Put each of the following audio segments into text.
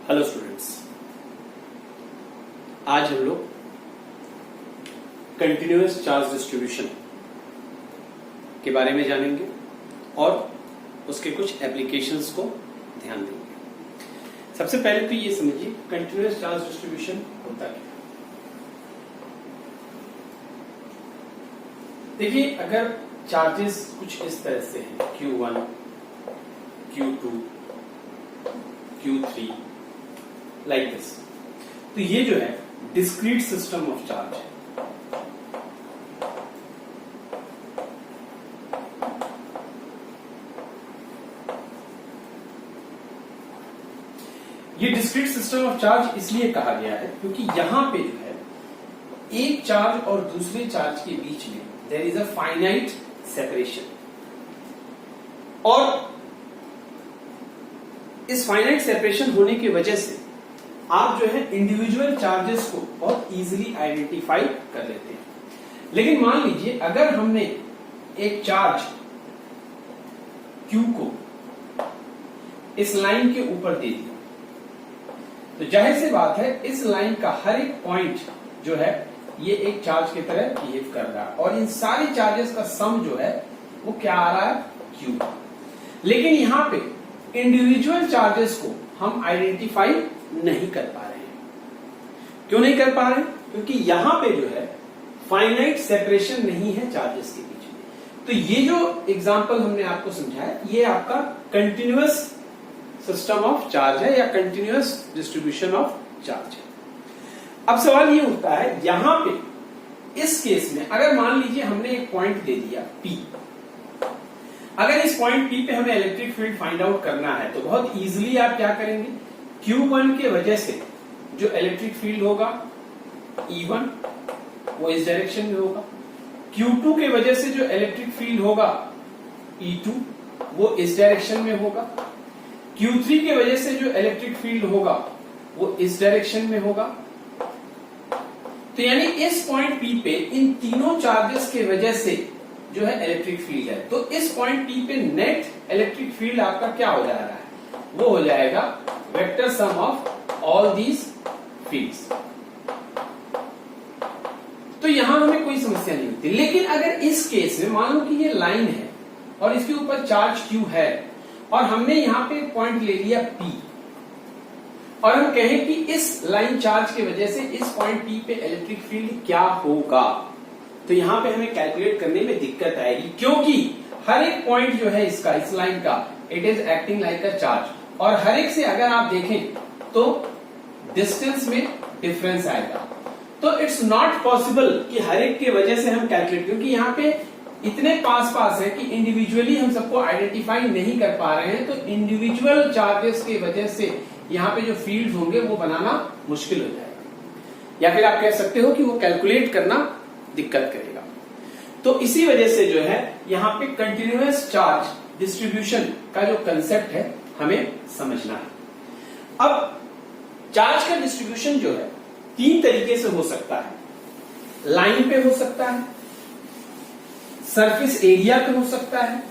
Hello students, आज हम लोग कंटिन्यूअस चार्ज डिस्ट्रीब्यूशन के बारे में जानेंगे और उसके कुछ एप्लीकेशंस को ध्यान देंगे। सबसे पहले तो ये समझिए कंटिन्यूअस चार्ज डिस्ट्रीब्यूशन होता क्या है। देखिए, अगर चार्जेस कुछ इस तरह से हैं Q1, Q2, Q3 like this, तो ये जो है डिस्क्रीट सिस्टम ऑफ चार्ज है। ये डिस्क्रीट सिस्टम ऑफ चार्ज इसलिए कहा गया है क्योंकि यहां पे जो है एक चार्ज और दूसरे चार्ज के बीच में there is a finite separation, और इस फाइनाइट सेपरेशन होने की वजह से आप जो है इंडिविजुअल चार्जेस को बहुत इजीली आइडेंटिफाई कर लेते हैं। लेकिन मान लीजिए अगर हमने एक चार्ज Q को इस लाइन के ऊपर दे दिया, तो जाहिर सी बात है इस लाइन का हर एक पॉइंट जो है ये एक चार्ज की तरह बिहेव कर रहा है, और इन सारी चार्जेस का सम जो है वो क्या आ रहा है, Q। लेकिन यहां पे इंडिविजुअल चार्जेस को हम आइडेंटिफाई नहीं कर पा रहे हैं। क्यों नहीं कर पा रहे हैं? क्योंकि यहां पे जो है फाइनाइट सेपरेशन नहीं है चार्जेस के बीच में। तो ये जो एग्जांपल हमने आपको समझाया ये आपका कंटिन्यूअस सिस्टम ऑफ चार्ज है या कंटिन्यूअस डिस्ट्रीब्यूशन ऑफ चार्ज है। अब सवाल ये उठता है यहां पे इस केस में अगर मान लीजिए हमने एक पॉइंट दे दिया P, अगर इस पॉइंट P पे हमें इलेक्ट्रिक फील्ड फाइंड आउट करना है तो बहुत इजीली आप क्या करेंगे, Q1 के वजह से जो इलेक्ट्रिक फील्ड होगा E1 वो इस डायरेक्शन में होगा, Q2 के वजह से जो इलेक्ट्रिक फील्ड होगा E2 वो इस डायरेक्शन में होगा, Q3 के वजह से जो इलेक्ट्रिक फील्ड होगा वो इस डायरेक्शन में होगा। तो यानी इस पॉइंट P पे इन तीनों चार्जेस के वजह से जो है इलेक्ट्रिक फील्ड है, तो इस पॉइंट P पे नेट इलेक्ट्रिक फील्ड आपका क्या हो जा रहा है, वो हो जाएगा vector sum of all these fields. तो यहां हमें कोई समस्या नहीं होती। लेकिन अगर इस केस में मान लो कि ये लाइन है और इसके ऊपर चार्ज Q है और हमने यहां पे पॉइंट ले लिया P, और हम कहें कि इस लाइन चार्ज की वजह से इस पॉइंट P पे इलेक्ट्रिक फील्ड क्या होगा, तो यहां पे हमें कैलकुलेट करने में दिक्कत आएगी, क्योंकि हर एक पॉइंट जो है इसका, इस लाइन का, it is acting like a charge, और हर एक से अगर आप देखें तो डिस्टेंस में डिफरेंस आएगा। तो इट्स नॉट पॉसिबल कि हर एक की वजह से हम कैलकुलेट, क्योंकि यहाँ पे इतने पास है कि इंडिविजुअली हम सबको आइडेंटिफाई नहीं कर पा रहे हैं, तो इंडिविजुअल चार्जेस की वजह से यहाँ पे जो फील्ड होंगे वो बनाना मुश्किल हो जाएगा, या फिर आप कह सकते हो कि वो कैलकुलेट करना दिक्कत करेगा। तो इसी वजह से जो है यहाँ पे कंटिन्यूअस चार्ज डिस्ट्रीब्यूशन का जो कंसेप्ट है हमें समझना है। अब चार्ज का डिस्ट्रीब्यूशन जो है तीन तरीके से हो सकता है, लाइन पे हो सकता है, सरफेस एरिया पे हो सकता है,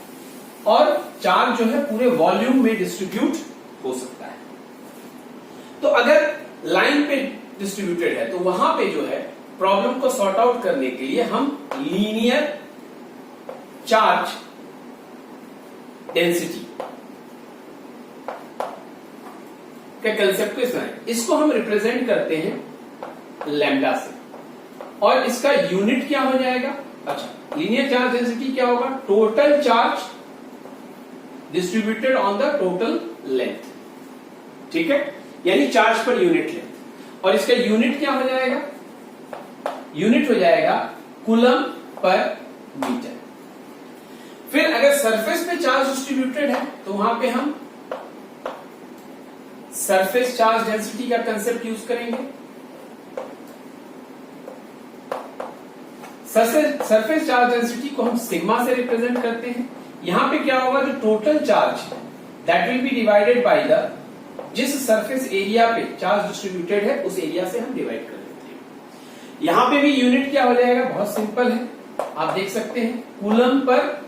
और चार्ज जो है पूरे वॉल्यूम में डिस्ट्रीब्यूट हो सकता है। तो अगर लाइन पे डिस्ट्रीब्यूटेड है तो वहां पे जो है प्रॉब्लम को सॉर्ट आउट करने के लिए हम लीनियर चार्ज डेंसिटी के कंसेप्ट को इसको हम रिप्रेजेंट करते हैं लैम्डा से, और इसका यूनिट क्या हो जाएगा, अच्छा, लीनियर चार्ज डेंसिटी क्या होगा, total charge distributed on the total length, ठीक है, यानी चार्ज पर यूनिट लेंथ, और इसका यूनिट क्या हो जाएगा, यूनिट हो जाएगा कूलम पर मीटर। फिर अगर सरफेस पे चार्ज डिस्ट्रीब्यूटेड है तो वहां पे हम सरफेस चार्ज डेंसिटी का कंसेप्ट यूज करेंगे। सरफेस चार्ज डेंसिटी को हम सिग्मा से रिप्रेजेंट करते हैं। यहां पे क्या होगा, जो total charge that will be divided by the, जिस सरफेस एरिया पे चार्ज डिस्ट्रीब्यूटेड है उस एरिया से हम डिवाइड कर देते हैं। यहां पे भी यूनिट क्या हो जाएगा, बहुत सिंपल है, आप देख सकते हैं कूलम पर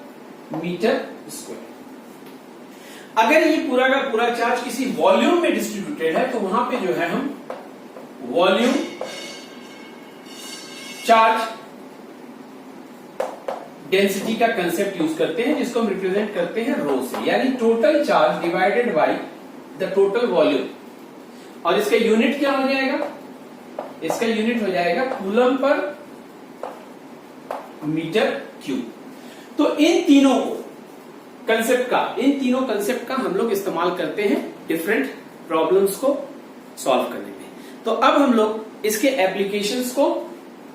मीटर स्क्वायर। अगर ये पूरा का पूरा चार्ज किसी वॉल्यूम में डिस्ट्रीब्यूटेड है तो वहां पे जो है हम वॉल्यूम चार्ज डेंसिटी का कंसेप्ट यूज करते हैं, जिसको हम रिप्रेजेंट करते हैं रो से, यानी total charge divided by the total volume. और इसका यूनिट क्या हो जाएगा? इसका यूनिट हो जाएगा कूलम पर मीटर क्यूब। तो इन तीनों कंसेप्ट का हम लोग इस्तेमाल करते हैं डिफरेंट प्रॉब्लम्स को सॉल्व करने में। तो अब हम लोग इसके एप्लीकेशंस को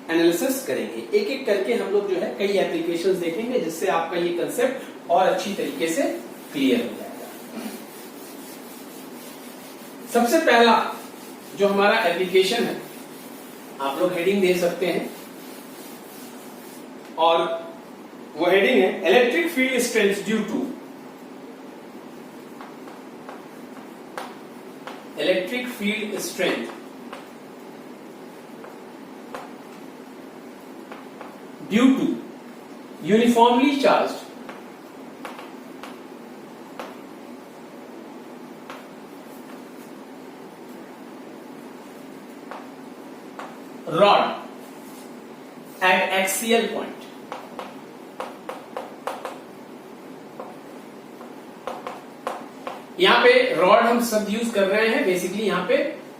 एनालिसिस करेंगे, एक एक करके हम लोग जो है कई एप्लीकेशंस देखेंगे, जिससे आपका ये कंसेप्ट और अच्छी तरीके से क्लियर हो जाएगा। सबसे पहला जो हमारा एप्लीकेशन है, आप लोग हेडिंग दे सकते हैं, और वो हेडिंग है electric field strength due to electric field strength due to uniformly charged rod at axial point। यहां पे रॉड हम शब्द यूज कर रहे हैं, बेसिकली यहां पे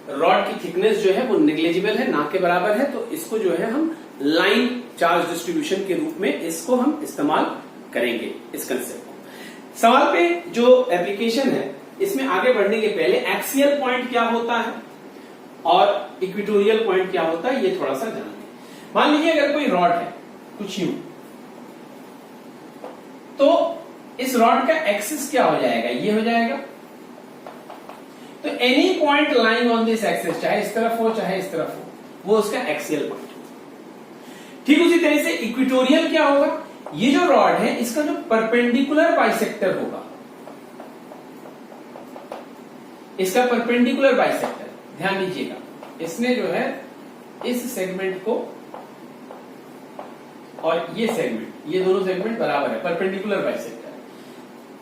रॉड की थिकनेस जो है वो नेग्लिजिबल है, ना के बराबर है, तो इसको जो है हम लाइन चार्ज डिस्ट्रीब्यूशन के रूप में इसको हम इस्तेमाल करेंगे इस कंसेप्ट को। सवाल पे जो एप्लीकेशन है, इसमें आगे बढ़ने के पहले एक्सियल पॉइंट क्या होता है और इक्वेटोरियल पॉइंट क्या होता है ये थोड़ा सा जान लें। मान लीजिए अगर कोई रॉड है कुछ यूं, तो इस रॉड का एक्सिस क्या हो जाएगा? ये हो जाएगा। तो any point lying on this axis, चाहे इस तरफ हो चाहे इस तरफ हो, वो उसका एक्सियल पॉइंट। ठीक उसी तरह से इक्वेटोरियल क्या होगा? ये जो रॉड है इसका जो परपेंडिकुलर बाइसेक्टर होगा, इसका परपेंडिकुलर बाइसेक्टर, ध्यान दीजिएगा, इसने जो है इस सेगमेंट को और ये सेगमेंट, ये दोनों सेगमेंट बराबर है, परपेंडिकुलर बाइसेक्टर।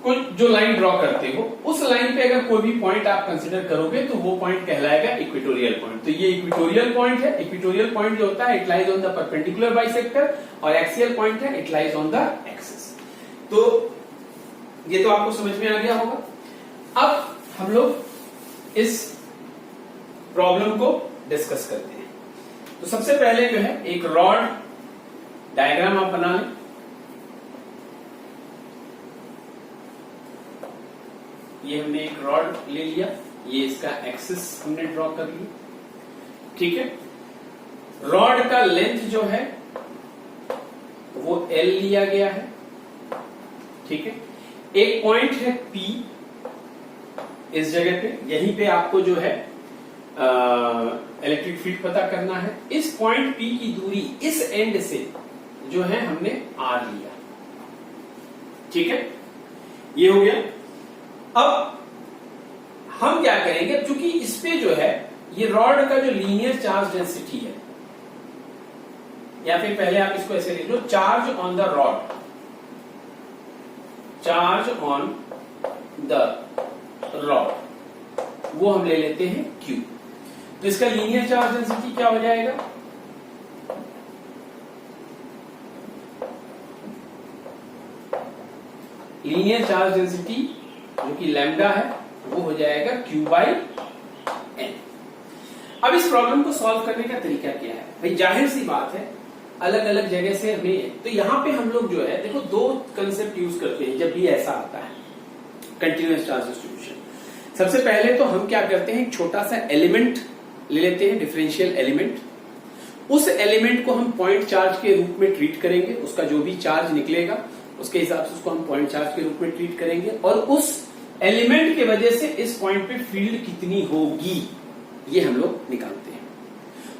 कोई जो लाइन ड्रॉ करते हो, उस लाइन पे अगर कोई भी पॉइंट आप कंसीडर करोगे तो वो पॉइंट कहलाएगा इक्वेटोरियल पॉइंट। तो ये इक्वेटोरियल पॉइंट है। इक्वेटोरियल पॉइंट जो होता है it lies on the perpendicular bisector, और एक्सियल पॉइंट है it lies on the axis. तो ये तो आपको समझ में आ गया होगा। अब हम लोग इस प्रॉब्लम को डिस्कस करते हैं। तो सबसे पहले जो है एक रॉड डायग्राम आप बना लें। ये हमने एक रॉड ले लिया, ये इसका एक्सिस हमने ड्रॉ कर लिया, ठीक है। रॉड का लेंथ जो है वो L लिया गया है, ठीक है। एक पॉइंट है P इस जगह पे, यहीं पे आपको जो है इलेक्ट्रिक फील्ड पता करना है। इस पॉइंट P की दूरी इस एंड से जो है हमने R लिया, ठीक है। ये हो गया। अब हम क्या करेंगे, क्योंकि इस पे जो है ये रॉड का जो लीनियर चार्ज डेंसिटी है, या फिर पहले आप इसको ऐसे लिख लो, charge on the rod, charge on the rod, वो हम ले लेते हैं Q। तो इसका लीनियर चार्ज डेंसिटी क्या हो जाएगा? लीनियर चार्ज डेंसिटी जो कि लैम्डा है वो हो जाएगा Q/N। अब इस प्रॉब्लम को सॉल्व करने का तरीका क्या है? भाई जाहिर सी बात है, अलग अलग जगह से हमें, तो यहां पे हम लोग जो है देखो दो कंसेप्ट यूज करते हैं जब भी ऐसा आता है कंटिन्यूअस चार्ज डिस्ट्रीब्यूशन। सबसे पहले तो हम क्या करते हैं, एक छोटा सा एलिमेंट ले लेते हैं, डिफरेंशियल एलिमेंट। उस एलिमेंट को हम पॉइंट चार्ज के रूप में ट्रीट करेंगे, उसका जो भी चार्ज निकलेगा उसके हिसाब से उसको हम पॉइंट चार्ज के रूप में ट्रीट करेंगे, और उस एलिमेंट की वजह से इस पॉइंट पे फील्ड कितनी होगी ये हम लोग निकालते हैं।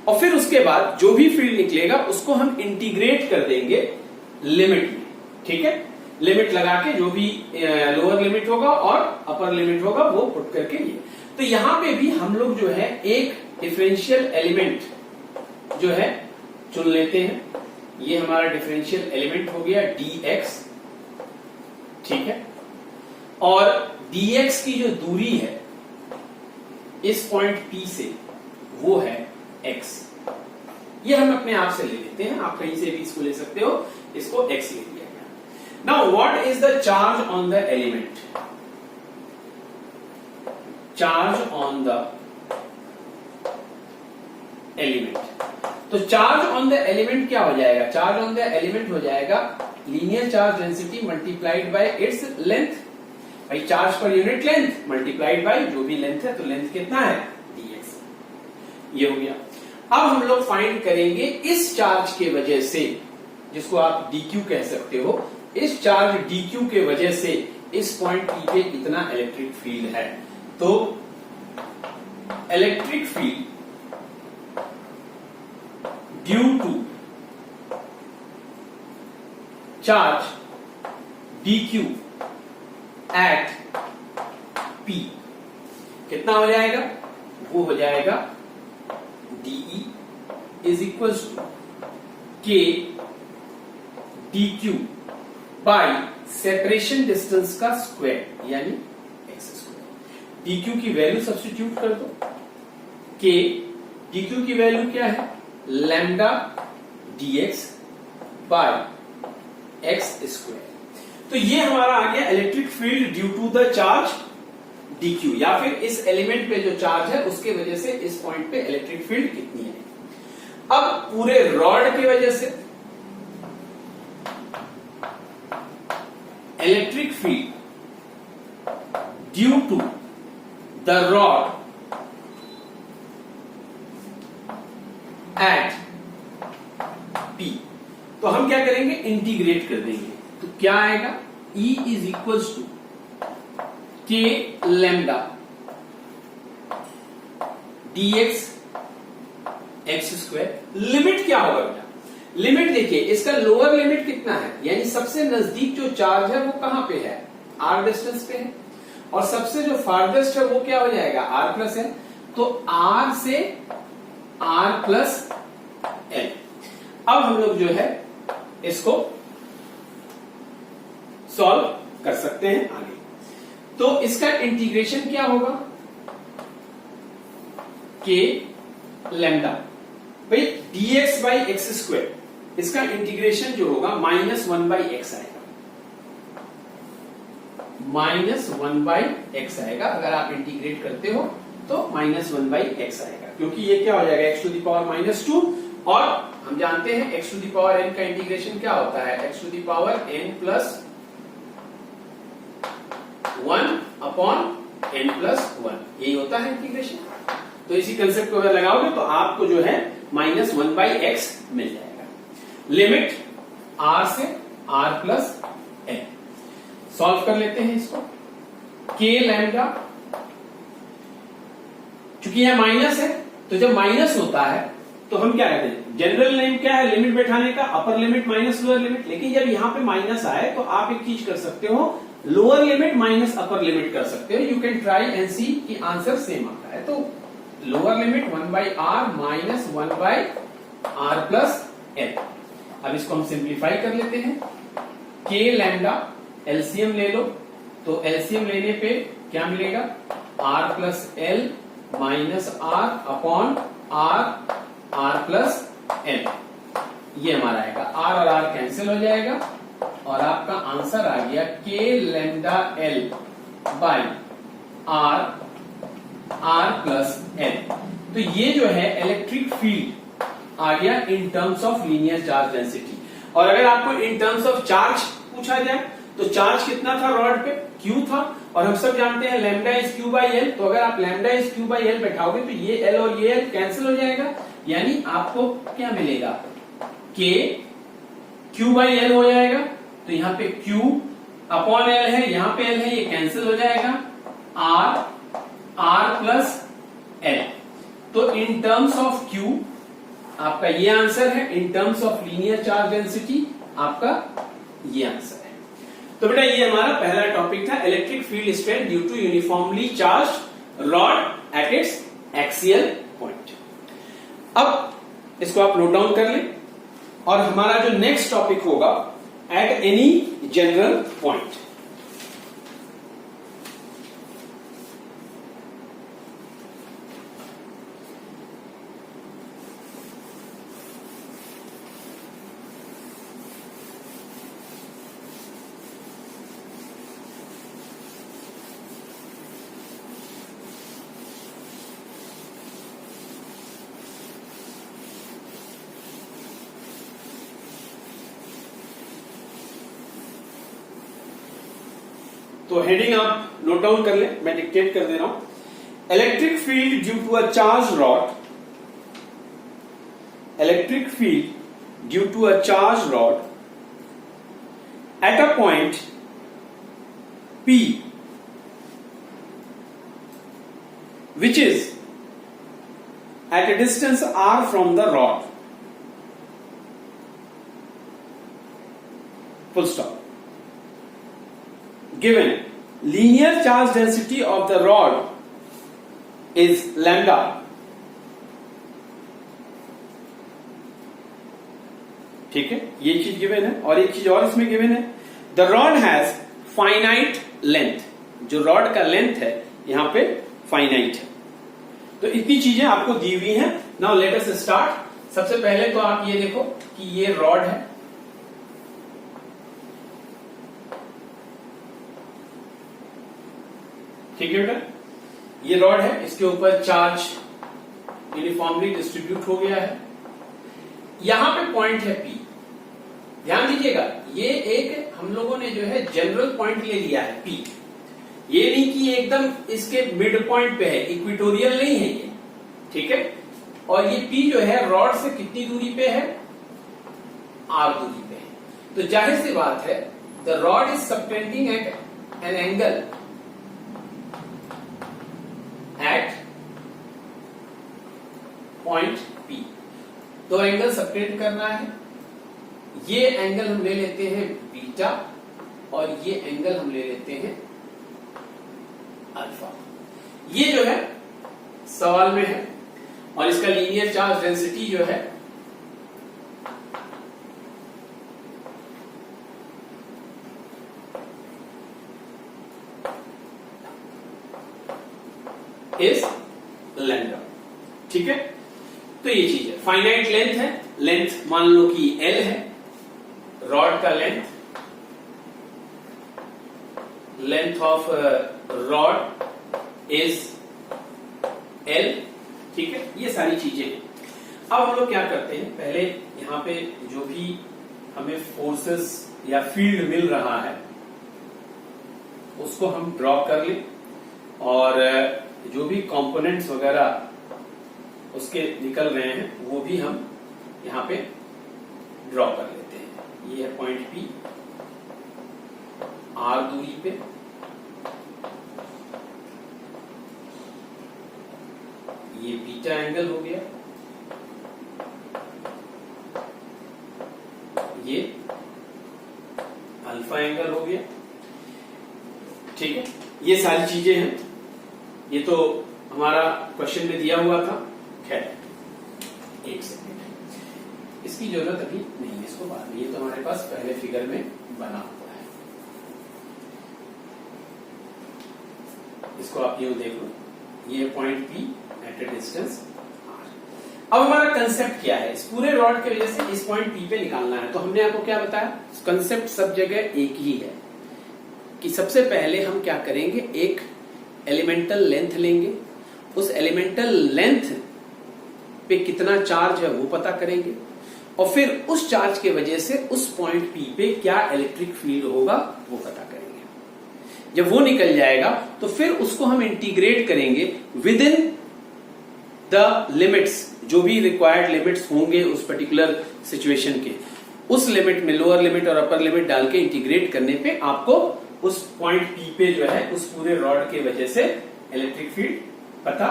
और फिर उसके बाद जो भी फील्ड निकलेगा उसको हम इंटीग्रेट कर देंगे लिमिट में, ठीक है। लिमिट लगा के जो भी लोअर लिमिट होगा और अपर लिमिट होगा वो पुट करके ये। तो यहां पे भी हम लोग जो है एक डिफरेंशियल एलिमेंट जो है चुन लेते हैं। ये हमारा डिफरेंशियल एलिमेंट हो गया dx, ठीक है। और dx की जो दूरी है इस पॉइंट P से वो है x। ये हम अपने आप से ले लेते हैं, आप कहीं से भी इसको ले सकते हो, इसको x ले लिया गया। Now what is the charge on the element? Charge on the element, तो चार्ज ऑन द एलिमेंट क्या हो जाएगा? चार्ज ऑन द एलिमेंट हो जाएगा linear charge density multiplied by its length. भाई charge per unit length multiplied by जो भी length है, तो लेंथ कितना है? dx। ये हो गया। अब हम लोग फाइंड करेंगे इस चार्ज के वजह से, जिसको आप dq कह सकते हो, इस चार्ज dq के वजह से इस पॉइंट P पे इतना इलेक्ट्रिक फील्ड है। तो electric field due to charge dq at P कितना हो जाएगा? वो हो जाएगा dE is equal to k dq by separation distance का स्क्वायर यानी x स्क्वायर। dq की वैल्यू सब्स्टिट्यूट कर दो, k dq की वैल्यू क्या है? Lambda dx by x square. तो ये हमारा आ गया electric field due to the charge dq, या फिर इस एलिमेंट पे जो चार्ज है उसके वजह से इस पॉइंट पे इलेक्ट्रिक फील्ड कितनी है। अब पूरे रॉड की वजह से electric field due to the rod at P, तो हम क्या करेंगे? इंटीग्रेट कर देंगे। तो क्या आएगा? E is equal to k lambda dx x square. Limit क्या होगा बेटा? लिमिट देखिए, इसका लोअर लिमिट कितना है, यानी सबसे नजदीक जो चार्ज है वो कहां पे है? r डिस्टेंस पे है, और सबसे जो फारदेस्ट है वो क्या हो जाएगा? r प्लस है। तो r से r प्लस l। अब हम लोग जो है इसको सॉल्व कर सकते हैं आगे। तो इसका इंटीग्रेशन क्या होगा? k लैम्डा भाई dx बाई एक्स स्क्वायर, इसका इंटीग्रेशन जो होगा -1/x आएगा, -1/x आएगा। अगर आप इंटीग्रेट करते हो तो -1/x आएगा, क्योंकि ये क्या हो जाएगा? x टू द पावर -2, और हम जानते हैं x to the power n का इंटीग्रेशन क्या होता है? x to the power n plus 1/n+1, यही होता है इंटीग्रेशन। तो इसी कंसेप्ट को अगर लगाओगे तो आपको जो है -1/x मिल जाएगा। लिमिट r से r प्लस n। सॉल्व कर लेते हैं इसको। k लैम्डा, चूंकि यह माइनस है तो जब माइनस होता है तो हम क्या कहते हैं? जनरल नेम क्या है लिमिट बैठाने का? Upper limit minus lower limit. लेकिन जब यहां पे माइनस आए तो आप एक चीज कर सकते हो, lower limit minus upper limit कर सकते हो। यू कैन ट्राई एंड सी कि आंसर सेम आता है। तो lower limit 1/r minus 1/r plus n। अब इसको हम सिंप्लीफाई कर लेते हैं। k लैम्डा एलसीएम ले लो, तो एलसीएम लेने पे क्या मिलेगा? r plus l minus r upon r plus n। ये हमारा आएगा, r और r कैंसिल हो जाएगा और आपका आंसर आ गया k lambda l by r plus n। तो ये जो है इलेक्ट्रिक फील्ड आ गया in terms of linear charge density. और अगर आपको इन टर्म्स ऑफ चार्ज पूछा जाए तो चार्ज कितना था रॉड पे? Q था, और हम सब जानते हैं lambda is Q by L. तो अगर आप lambda is Q by L बैठाओगे तो ये L और ये L कैंसिल हो जाएगा, यानी आपको क्या मिलेगा? K Q बाई एल हो जाएगा। तो यहाँ पे Q अपॉन L है, यहाँ पे L है, ये कैंसिल हो जाएगा। R plus L। तो इन टर्म्स ऑफ Q आपका ये आंसर है, in terms of linear charge density आपका ये आंसर है। तो बेटा ये हमारा पहला टॉपिक था, electric field strength due to uniformly charged rod at its axial point. अब इसको आप नोट डाउन कर लें, और हमारा जो नेक्स्ट टॉपिक होगा एट एनी जनरल पॉइंट। तो हेडिंग आप नोट डाउन कर लें, मैं डिक्टेट कर दे रहा हूं। Electric field due to a charge rod, electric field due to a charge rod at a point P which is at a distance r from the rod, full stop. Given linear charge density of the rod is lambda, ठीक है, ये चीज given है। और एक चीज और इसमें गिवन है, the rod has finite length, जो रॉड का लेंथ है यहां पे फाइनाइट है। तो इतनी चीजें आपको दी हुई हैं। Now let us start. सबसे पहले तो आप ये देखो कि ये रॉड है, ठीक है बेटा, ये रॉड है, इसके ऊपर चार्ज यूनिफॉर्मली डिस्ट्रीब्यूट हो गया है। यहां पे पॉइंट है P, ध्यान दीजिएगा, ये एक हम लोगों ने जो है जनरल पॉइंट ले लिया है P, ये नहीं कि एकदम इसके मिड पॉइंट पे है, इक्वेटोरियल नहीं है ये, ठीक है। और ये P जो है रॉड से कितनी दूरी पे है, R दूरी पे है। तो जाहिर सी बात है, the rod is subtending at an angle at point P। दो एंगल सबटेंड करना है, ये एंगल हम ले लेते हैं बीटा और ये एंगल हम ले लेते हैं अल्फा। ये जो है सवाल में है, और इसका लीनियर चार्ज डेंसिटी जो है इज लैम्डा, ठीक है। तो ये चीज है, फाइनाइट लेंथ है, लेंथ मान लो कि L है, रॉड का length of rod is L, ठीक है। ये सारी चीजें हैं। अब हम लोग क्या करते हैं, पहले यहां पे जो भी हमें फोर्सेस या फील्ड मिल रहा है उसको हम ड्रॉ कर लें, और जो भी कंपोनेंट्स वगैरह उसके निकल रहे हैं वो भी हम यहां पे ड्रॉ कर लेते हैं। ये है पॉइंट P, R दूरी पे, ये बीटा एंगल हो गया, ये अल्फा एंगल हो गया, ठीक है। ये सारी चीजें हैं, ये तो हमारा क्वेश्चन में दिया हुआ था। खैर एक सेकेंड, इसकी जरूरत अभी नहीं है, इसको बाद में, ये तो हमारे पास पहले फिगर में बना हुआ है, इसको आप यूं देख लो, ये point P at a distance R। अब हमारा कंसेप्ट क्या है, इस पूरे रॉड की वजह से इस पॉइंट P पे निकालना है। तो हमने आपको क्या बताया, कंसेप्ट सब जगह एक ही है कि सबसे पहले हम क्या करेंगे, एक एलिमेंटल लेंथ लेंगे, उस एलिमेंटल लेंथ पे कितना चार्ज है वो पता करेंगे, और फिर उस चार्ज के वजह से उस पॉइंट P पे क्या इलेक्ट्रिक फील्ड होगा वो पता करेंगे। जब वो निकल जाएगा तो फिर उसको हम इंटीग्रेट करेंगे विद इन द लिमिट्स, जो भी रिक्वायर्ड लिमिट्स होंगे उस पर्टिकुलर सिचुएशन के, उस लिमिट में लोअर लिमिट और अपर लिमिट डाल के इंटीग्रेट करने पे आपको उस पॉइंट P पे जो है उस पूरे रॉड के वजह से इलेक्ट्रिक फील्ड पता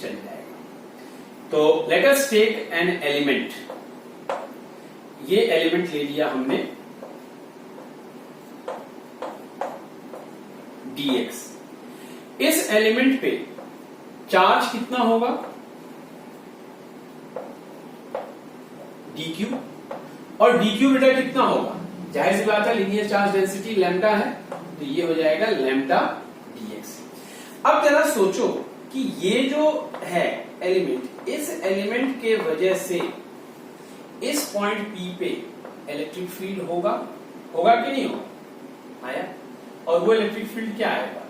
चल जाएगा। तो let us take an element, ये एलिमेंट ले लिया हमने dx, इस एलिमेंट पे चार्ज कितना होगा dq, और dq बेटा कितना होगा, जाहिर सी बात है लीनियर चार्ज डेंसिटी लैम्डा है, तो ये हो जाएगा लैम्डा dx। अब जरा सोचो कि ये जो है एलिमेंट, इस एलिमेंट के वजह से इस पॉइंट P पे इलेक्ट्रिक फील्ड होगा कि नहीं होगा, आया, और वो इलेक्ट्रिक फील्ड क्या आएगा,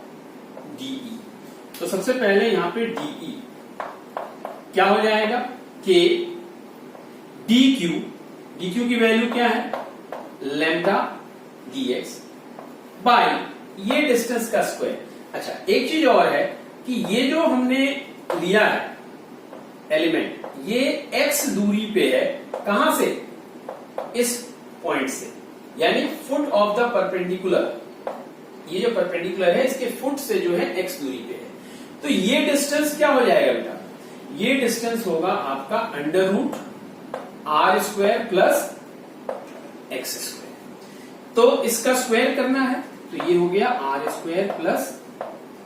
dE। तो सबसे पहले यहां पे dE क्या हो जाएगा, K dQ की वैल्यू क्या है, लैम्डा dx बाय ये डिस्टेंस का स्क्वायर। अच्छा, एक चीज और है कि ये जो हमने लिया है एलिमेंट, ये x दूरी पे है, कहां से? इस पॉइंट से, यानी फुट ऑफ द परपेंडिकुलर। ये जो परपेंडिकुलर है इसके फुट से जो है x दूरी पे है। तो ये डिस्टेंस क्या हो जाएगा बेटा? ये डिस्टेंस होगा आपका under root R square plus X square. तो इसका स्क्वायर करना है, तो ये हो गया R square plus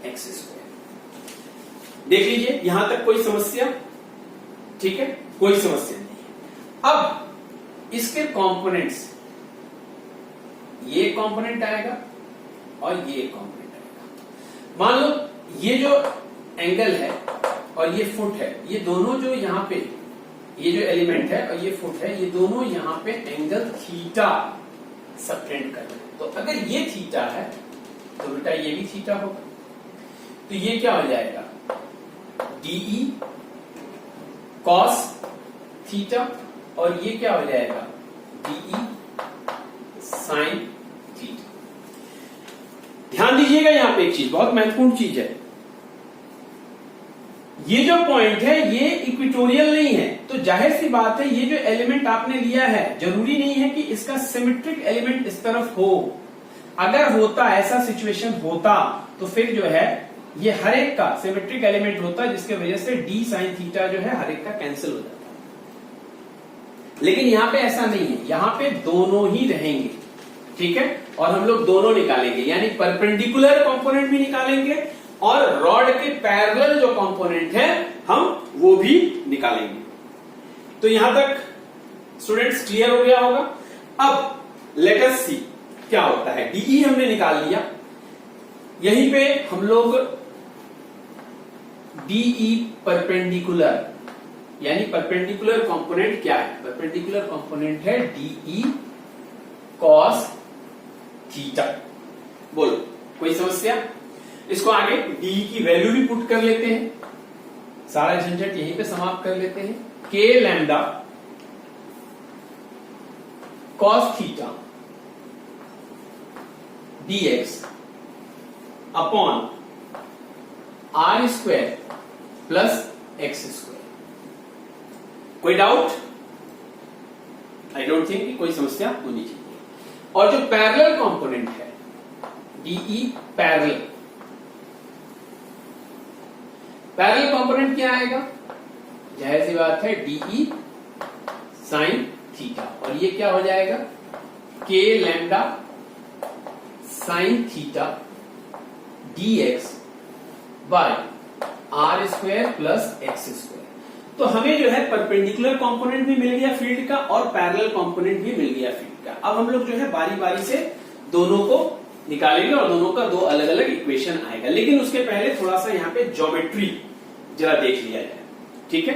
X square. देख लीजिए, यहां तक कोई समस्या? ठीक है, कोई समस्या नहीं है। अब इसके कंपोनेंट्स, ये कंपोनेंट आएगा और ये कंपोनेंट आएगा। मान लो ये जो एंगल है और ये फुट है, ये दोनों जो यहां पे, ये जो एलिमेंट है और ये फुट है, ये दोनों यहां पे एंगल थीटा सबटेंड कर रहे हैं। तो अगर ये थीटा है तो बेटा ये भी थीटा होगा। तो ये क्या हो जाएगा? डीई कॉस थीटा, और ये क्या हो जाएगा? DE sine theta. ध्यान दीजिएगा यहां पे एक चीज, बहुत महत्वपूर्ण चीज है। ये जो पॉइंट है ये इक्वेटोरियल नहीं है, तो जाहिर सी बात है ये जो एलिमेंट आपने लिया है जरूरी नहीं है कि इसका सिमेट्रिक एलिमेंट इस तरफ हो। अगर होता, ऐसा सिचुएशन होता, तो फिर जो है ये हर एक का सिमेट्रिक एलिमेंट होता, जिसके वजह से डी साइन थीटा जो है हर एक का कैंसिल हो जाता। लेकिन यहां पे ऐसा नहीं है, यहां पे दोनों ही रहेंगे। ठीक है, और हम लोग दोनों निकालेंगे, यानी परपेंडिकुलर कंपोनेंट भी निकालेंगे और रॉड के पैरेलल जो कंपोनेंट है हम वो भी निकालेंगे। तो यहां तक स्टूडेंट्स क्लियर हो गया होगा। अब लेट अस सी क्या होता है। डीई हमने निकाल लिया, यहीं पे हम लोग डीई परपेंडिकुलर, यानी परपेंडिकुलर कंपोनेंट क्या है? परपेंडिकुलर कंपोनेंट है डीई कॉस थीटा। बोलो, कोई समस्या? इसको आगे डी की वैल्यू भी पुट कर लेते हैं, सारा झंझट यहीं पे समाप्त कर लेते हैं। K lambda cos theta DX upon R square plus X square. कोई डाउट? आई डोंट थिंक कि कोई समस्या होनी चाहिए। और जो पैरेलल कंपोनेंट है डीई पैरेलल, पैरेलल कंपोनेंट क्या आएगा? जाहिर सी बात है डीई साइन थीटा, और ये क्या हो जाएगा? K lambda sine theta DX by R square plus X square. तो हमें जो है परपेंडिकुलर कंपोनेंट भी मिल गया फील्ड का और पैरेलल कंपोनेंट भी मिल गया फील्ड का। अब हम लोग जो है बारी बारी से दोनों को निकालेंगे और दोनों का दो अलग अलग इक्वेशन आएगा। लेकिन उसके पहले थोड़ा सा यहाँ पे ज्योमेट्री जरा देख लिया जाए। ठीक है,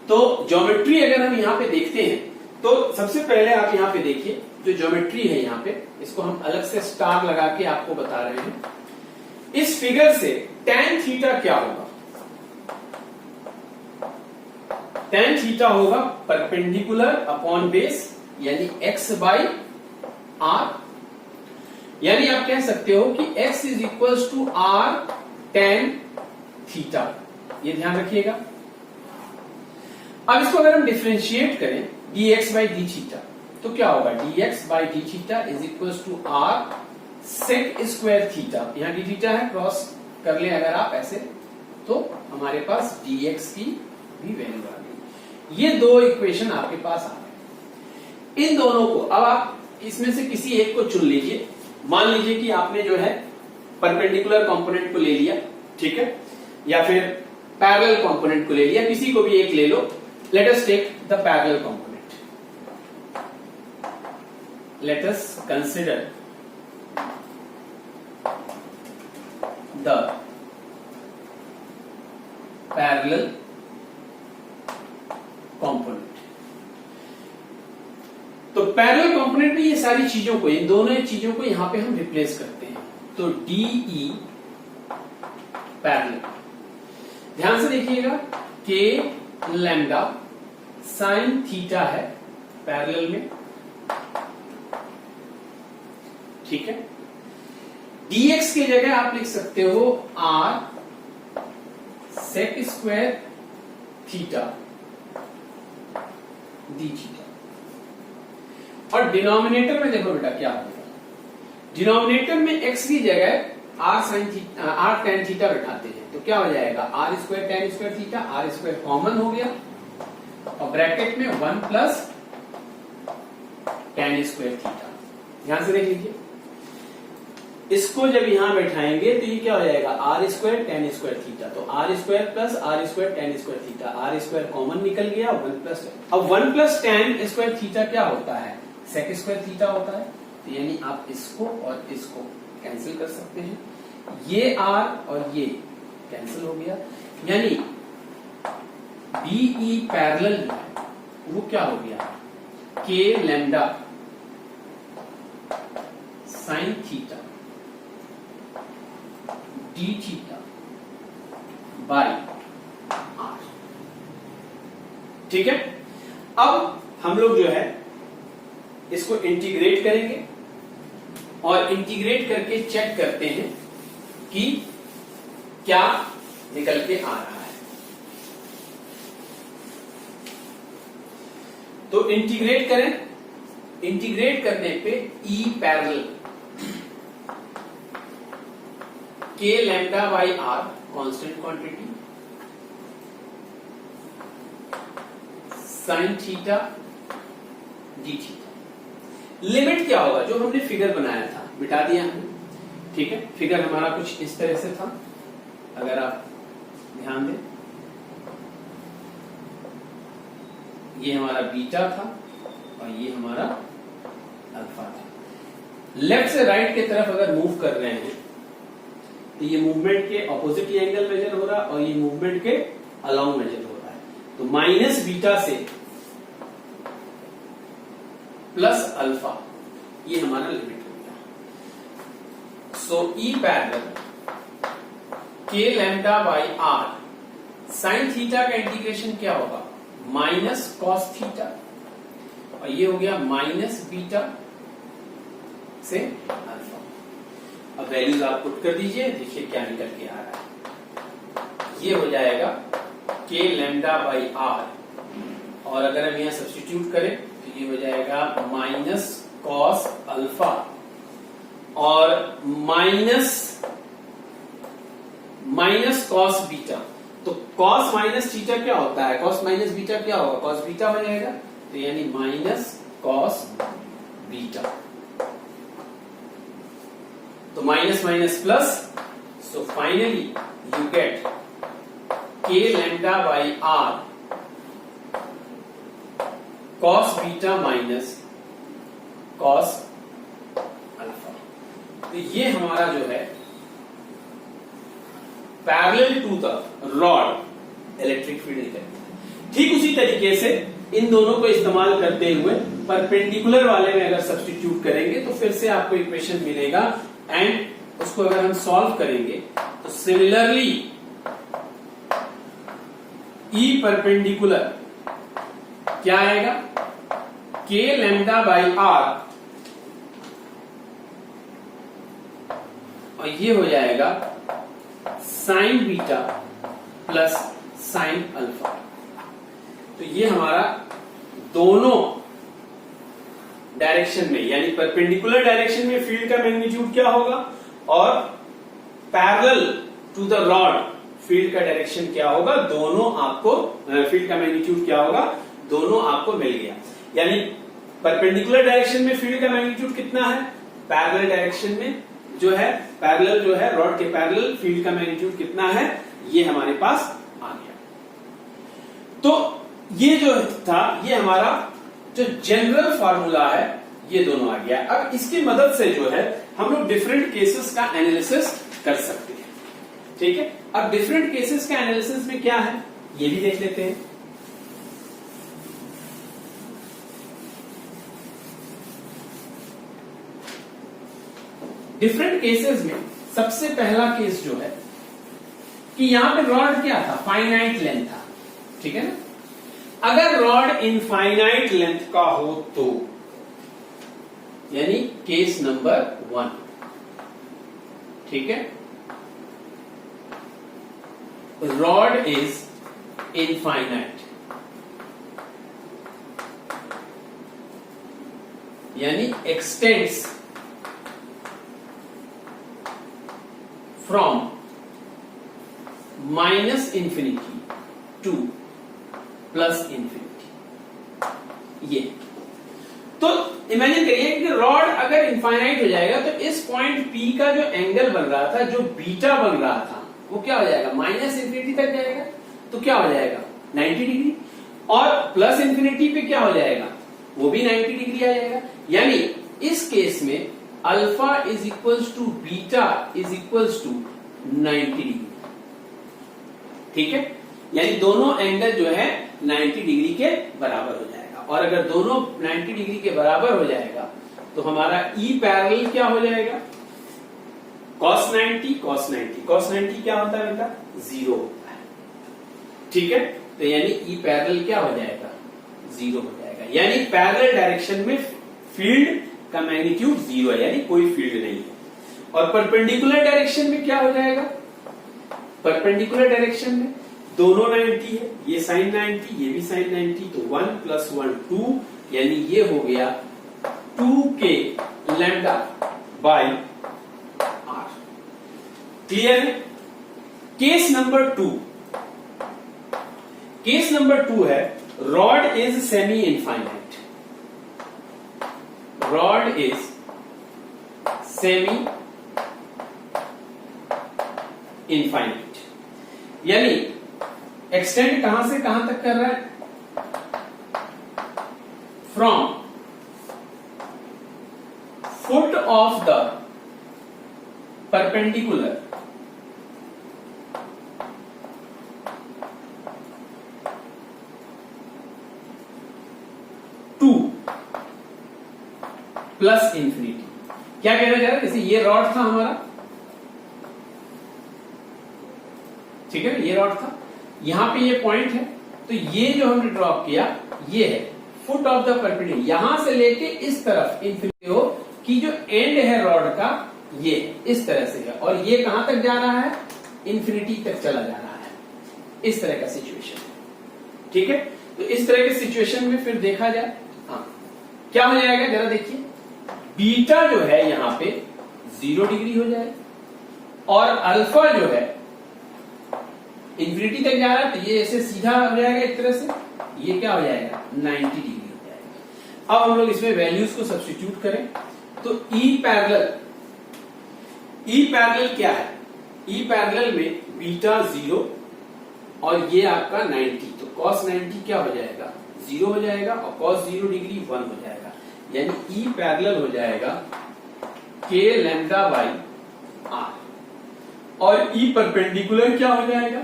तो ज्योमेट्री अगर हम यहाँ पे देखते हैं तो सबसे पहले आप यहाँ पे देखिए, जो ज्योमेट्री है यहाँ पे, इसको हम अलग से स्टार लगा के आपको बता रहे हैं। इस फिगर से tan थीटा क्या होगा? tan थीटा होगा परपेंडिकुलर अपॉन बेस, यानी x बाई आर। यानी आप कह सकते हो कि x is equal to R tan theta. ये ध्यान रखिएगा। अब इसको अगर हम डिफरेंशिएट करें dx बाई डी थीटा, तो क्या होगा? dx by D theta is equal to R sec square theta. यहां डी थीटा है, क्रॉस कर ले अगर आप ऐसे, तो हमारे पास dx की भी वैल्यू आ गई। ये दो इक्वेशन आपके पास आ गए। इन दोनों को अब आप इसमें से किसी एक को चुन लीजिए। मान लीजिए कि आपने जो है परपेंडिकुलर कंपोनेंट को ले लिया, ठीक है, या फिर पैरेलल कंपोनेंट को ले लिया, किसी को भी एक ले लो। Let us take the parallel component. Let us consider the parallel component. तो पैरेलल कंपोनेंट में ये सारी चीजों को, इन दोनों चीजों को यहां पे हम रिप्लेस करते हैं। तो डीई पैरेलल, ध्यान से देखिएगा, के लैम्डा साइन थीटा है पैरेलल में, ठीक है। dx की जगह आप लिख सकते हो r sec square theta D theta. और डिनोमिनेटर में देखो बेटा क्या होगा, डिनोमिनेटर में x की जगह r tan थीटा बैठाते हैं, तो क्या हो जाएगा r square tan square theta, r square common हो गया और ब्रैकेट में 1 प्लस tan स्क्वायर थीटा। ध्यान से देख लीजिए, इसको जब यहां बैठाएंगे तो ये क्या हो जाएगा r square tan square theta, तो r square plus r square tan square theta, r square common निकल गया 1 प्लस। अब 1 प्लस tan स्क्वायर थीटा क्या होता है, सेक स्क्वायर थीटा होता है, तो यानी आप इसको और इसको कैंसिल कर सकते हैं, ये r और ये कैंसिल हो गया, यानी BE पैरेलल वो क्या हो गया k lambda sine theta D theta by r। ठीक है, अब हम लोग जो है इसको इंटीग्रेट करेंगे और इंटीग्रेट करके चेक करते हैं कि क्या निकल के आ रहा है। तो इंटीग्रेट करें, इंटीग्रेट करने पे E parallel k lambda by r constant quantity sine theta D theta. Limit क्या होगा, जो हमने फिगर बनाया था मिटा दिया हमने। ठीक है, फिगर हमारा कुछ इस तरह से था, अगर आप ध्यान दें, ये हमारा बीटा था और ये हमारा अल्फा था। लेफ्ट से राइट की तरफ अगर मूव कर रहे हैं तो ये मूवमेंट के ऑपोजिट एंगल मेजर हो रहा है और ये मूवमेंट के अलोंग मेजर हो रहा है, तो माइनस बीटा से प्लस अल्फा, ये हमारा लिमिट हो गया। So E parallel k lambda by r sine theta का इंटीग्रेशन क्या होगा, माइनस कॉस थीटा, और ये हो गया माइनस बीटा से अल्फा। अब वैल्यूज आप पुट कर दीजिए, देखिए क्या निकल के आ रहा है, ये हो जाएगा k लैम्डा बाई r, और अगर हम यहां सब्स्टिट्यूट करें तो ये हो जाएगा माइनस कॉस अल्फा और माइनस कॉस बीटा। तो कॉस माइनस थीटा क्या होता है, कॉस माइनस बीटा क्या होगा, कॉस बीटा हो जाएगा, तो यानी माइनस कॉस बीटा। तो minus minus plus, so finally you get k lambda by r cos beta minus cos alpha. तो ये हमारा जो है parallel to the rod electric field निकलता है। ठीक उसी तरीके से इन दोनों को इस्तेमाल करते हुए परपेंडिकुलर वाले में अगर सब्स्टिट्यूट करेंगे तो फिर से आपको इक्वेशन मिलेगा, एंड उसको अगर हम सॉल्व करेंगे तो सिमिलरली E परपेंडिकुलर क्या आएगा, k लैम्डा बाई r, और ये हो जाएगा sine beta plus sine alpha. तो ये हमारा दोनों डायरेक्शन में, यानी परपेंडिकुलर डायरेक्शन में फील्ड का मैग्नीट्यूड क्या होगा और parallel to the rod field का डायरेक्शन क्या होगा, दोनों आपको फील्ड का मैग्नीट्यूड क्या होगा, दोनों आपको मिल गया। यानी परपेंडिकुलर डायरेक्शन में फील्ड का मैग्नीट्यूड कितना है, पैरेलल डायरेक्शन में जो है पैरेलल जो है रॉड के पैरेलल फील्ड का मैग्नीट्यूड कितना है, ये हमारे पास आ गया। तो ये जो था, ये हमारा जो जनरल फार्मूला है, ये दोनों आ गया। अब इसकी मदद से जो है हम लोग डिफरेंट केसेस का एनालिसिस कर सकते हैं। ठीक है, अब डिफरेंट केसेस का एनालिसिस में क्या है ये भी देख लेते हैं। डिफरेंट केसेस में सबसे पहला केस जो है कि यहां पे रॉड क्या था, फाइनाइट लेंथ था। ठीक है ना, अगर रॉड इनफाइनाइट लेंथ का हो तो, यानी केस नंबर 1, ठीक है, रॉड इज इनफाइनाइट, यानी extends from minus infinity two plus infinity. ये तो इमेजिन करिए कि रॉड अगर इनफाइनाइट हो जाएगा तो इस पॉइंट P का जो एंगल बन रहा था, जो बीटा बन रहा था, वो क्या हो जाएगा, माइनस इंफिनिटी तक जाएगा, तो क्या हो जाएगा 90 डिग्री, और प्लस इंफिनिटी पे क्या हो जाएगा, वो भी 90 डिग्री आ जाएगा। यानी इस केस में alpha is equals to beta is equals to 90 degree. ठीक है, यानी दोनों एंगल जो है 90 डिग्री के बराबर हो जाएगा, और अगर दोनों 90 डिग्री के बराबर हो जाएगा तो हमारा ई पैरेलल क्या हो जाएगा, cos 90 cos 90 cos 90 क्या होता है बेटा, 0 होता है। ठीक है, तो यानी ई पैरेलल क्या हो जाएगा, 0 हो जाएगा, यानी पैरेलल डायरेक्शन में फील्ड का मैग्नीट्यूड 0 है, यानी कोई फील्ड नहीं है। और परपेंडिकुलर डायरेक्शन में क्या हो जाएगा, परपेंडिकुलर डायरेक्शन में दोनों 90 है, ये साइन 90 ये भी साइन 90, तो 1 + 1 2, यानी ये हो गया 2k lambda by r। Clear है। केस नंबर 2, केस नंबर 2 है rod is semi infinite, rod is semi infinite, यानी एक्सटेंड कहां से कहां तक कर रहा है, from foot of the perpendicular two plus infinity. क्या कहना चाह रहा है, जैसे ये रॉड था हमारा, ठीक है, ये रॉड था, यहां पे ये पॉइंट है, तो ये जो हमने ड्रॉप किया ये है फुट ऑफ द परपेंडिकुलर, यहां से लेके इस तरफ इंफिनिटी हो कि जो एंड है रॉड का ये इस तरह से है, और ये कहां तक जा रहा है, इंफिनिटी तक चला जा रहा है, इस तरह का सिचुएशन है। ठीक है, तो इस तरह के सिचुएशन में फिर देखा जाए, हाँ क्या हो जाएगा, जरा देखिए, बीटा जो है यहां पे 0 डिग्री हो जाएगा, और अल्फा जो है इंफिनिटी तक जा रहा है, तो ये ऐसे सीधा हो जाएगा एक तरह से, ये क्या हो जाएगा 90 डिग्री हो जाएगा। अब हम लोग इसमें वैल्यूज को सब्स्टिट्यूट करें, तो ई पैरेलल क्या है, ई पैरेलल में बीटा 0 और ये आपका 90, तो cos 90 क्या हो जाएगा 0 हो जाएगा, और cos 0 डिग्री 1 हो जाएगा, यानी ई पैरेलल हो जाएगा k लैम्डा बाई r, और ई परपेंडिकुलर क्या हो जाएगा,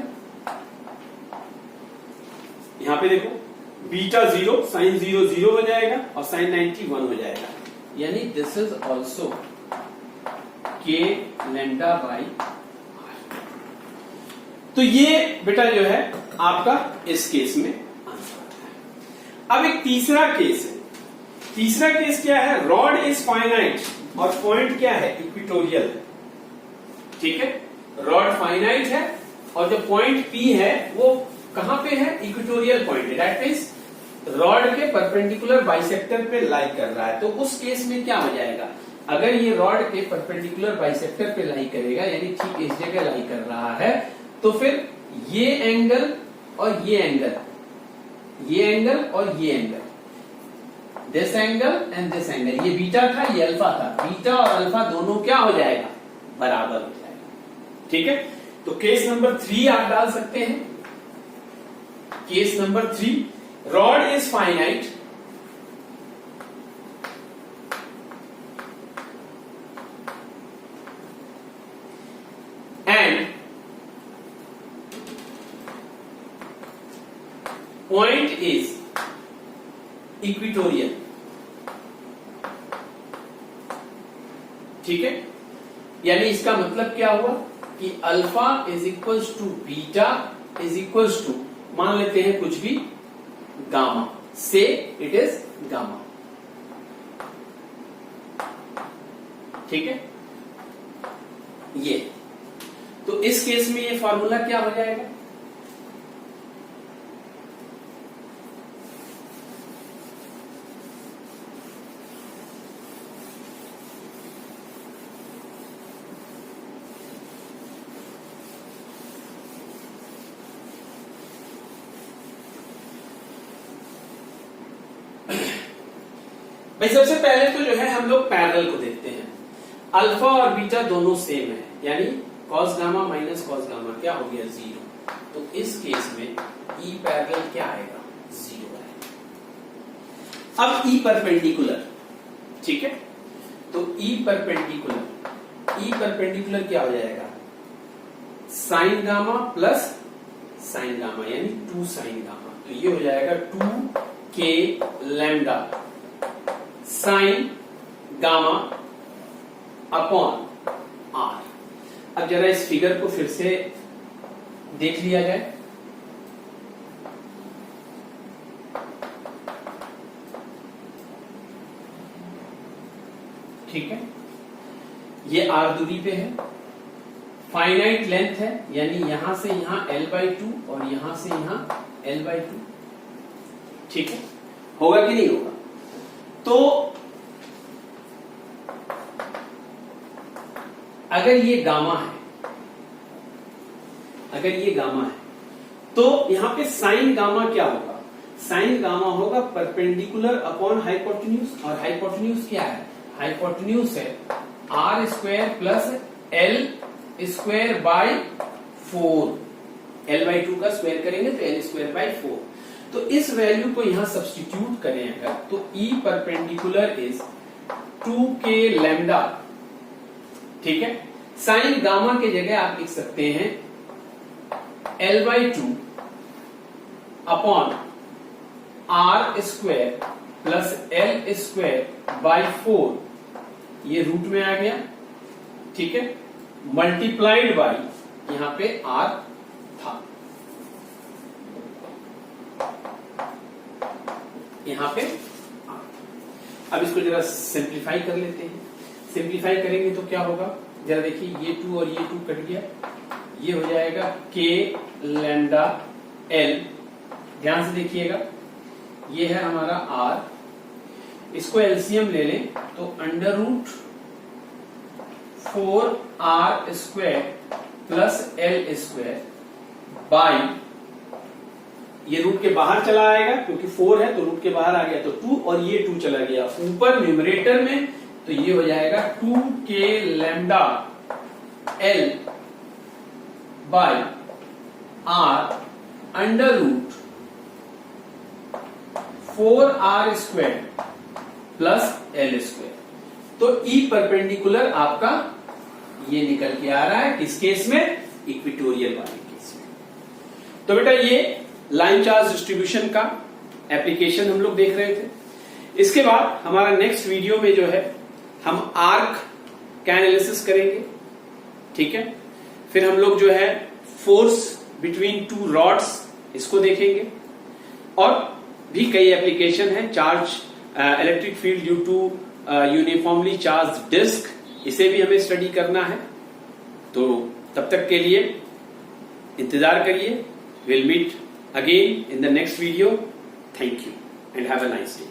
यहां पे देखो बीटा 0 साइन 0 0 हो जाएगा, और साइन 90 1 हो जाएगा, यानी this is also k lambda by r। तो ये बेटा जो है आपका इस केस में आंसर आता है। अब एक तीसरा केस है, तीसरा केस क्या है, रॉड इज फाइनाइट और पॉइंट क्या है, इक्वेटोरियल है। ठीक है, रॉड फाइनाइट है और जो पॉइंट P है वो कहां पे है, इक्वेटोरियल पॉइंट है, दैट मींस रॉड के परपेंडिकुलर बाइसेक्टर पे लाई कर रहा है। तो उस केस में क्या हो जाएगा, अगर ये रॉड के परपेंडिकुलर बाइसेक्टर पे लाई करेगा, यानी ठीक इस जगह लाई कर रहा है, तो फिर ये एंगल और ये एंगल, ये एंगल और ये angle, this angle and this angle, ये बीटा था ये अल्फा था, बीटा और अल्फा दोनों क्या हो जाएगा, बराबर हो जाएगा। ठीक है, तो केस नंबर 3 आप डाल सकते हैं, case number 3, rod is finite and point is equatorial. ठीक है, यानी इसका मतलब क्या हुआ कि alpha is equals to beta is equals to, मान लेते हैं कुछ भी, गामा, से इट इज गामा। ठीक है, ये। तो इस केस में ये फॉर्मूला क्या हो जाएगा? भाई सबसे पहले तो जो है हम लोग पैरेलल को देखते हैं। अल्फा और बीटा दोनों सेम है, यानी cos gamma minus cos gamma क्या हो गया? 0। तो इस केस में ई पैरेलल क्या आएगा? 0 आएगा। अब ई परपेंडिकुलर, ठीक है, तो ई परपेंडिकुलर क्या हो जाएगा? Sine gamma plus sine gamma यानी 2 साइन गामा। तो ये हो जाएगा 2k lambda sine gamma upon r. अब जरा इस फिगर को फिर से देख लिया जाए। ठीक है, ये आर दूरी पे है, फाइनाइट लेंथ है, यानी यहां से यहां l/2 और यहां से यहां l/2। ठीक है, होगा कि नहीं होगा? तो अगर ये गामा है, तो यहां पे साइन गामा क्या होगा? साइन गामा होगा परपेंडिकुलर अपॉन हाइपोटेन्यूज, और हाइपोटेन्यूज क्या है? हाइपोटेन्यूज है r² plus l² bye 4। l/2 का स्क्वायर करेंगे तो l² बाय 4। तो इस वैल्यू को यहां सब्स्टिट्यूट करें अगर, तो E perpendicular is 2k lambda. ठीक है, साइन गामा के जगह आप लिख सकते हैं l/2 upon r² plus l² bye 4, ये रूट में आ गया। ठीक है, मल्टीप्लाइड बाय यहां पे r था, यहां पे r। अब इसको जरा सिंप्लीफाई कर लेते हैं। सिंप्लीफाई करेंगे तो क्या होगा? जरा देखिए, ये 2 और ये 2 कट गया, ये हो जाएगा k लैम्डा l। ध्यान से देखिएगा, ये है हमारा r, इसको एलसीएम ले लें तो √4r² प्लस l² बाई, ये रूट के बाहर चला आएगा क्योंकि 4 है तो रूट के बाहर आ गया, तो 2 और ये 2 चला गया ऊपर न्यूमरेटर में, तो ये हो जाएगा 2k lambda l by r √4r² plus l²। तो E परपेंडिकुलर आपका ये निकल के आ रहा है किस केस में? इक्वेटोरियल वाले केस में। तो बेटा ये लाइन चार्ज डिस्ट्रीब्यूशन का एप्लीकेशन हम लोग देख रहे थे। इसके बाद हमारा नेक्स्ट वीडियो में जो है हम आर्क का एनालिसिस करेंगे। ठीक है, फिर हम लोग जो है फोर्स बिटवीन 2 रॉड्स इसको देखेंगे, और भी कई एप्लीकेशन है। Charge electric field due to uniformly charge disc, इसे भी हमें स्टडी करना है। तो तब तक के लिए इंतजार करिए। Will meet again in the next video. Thank you and have a nice day.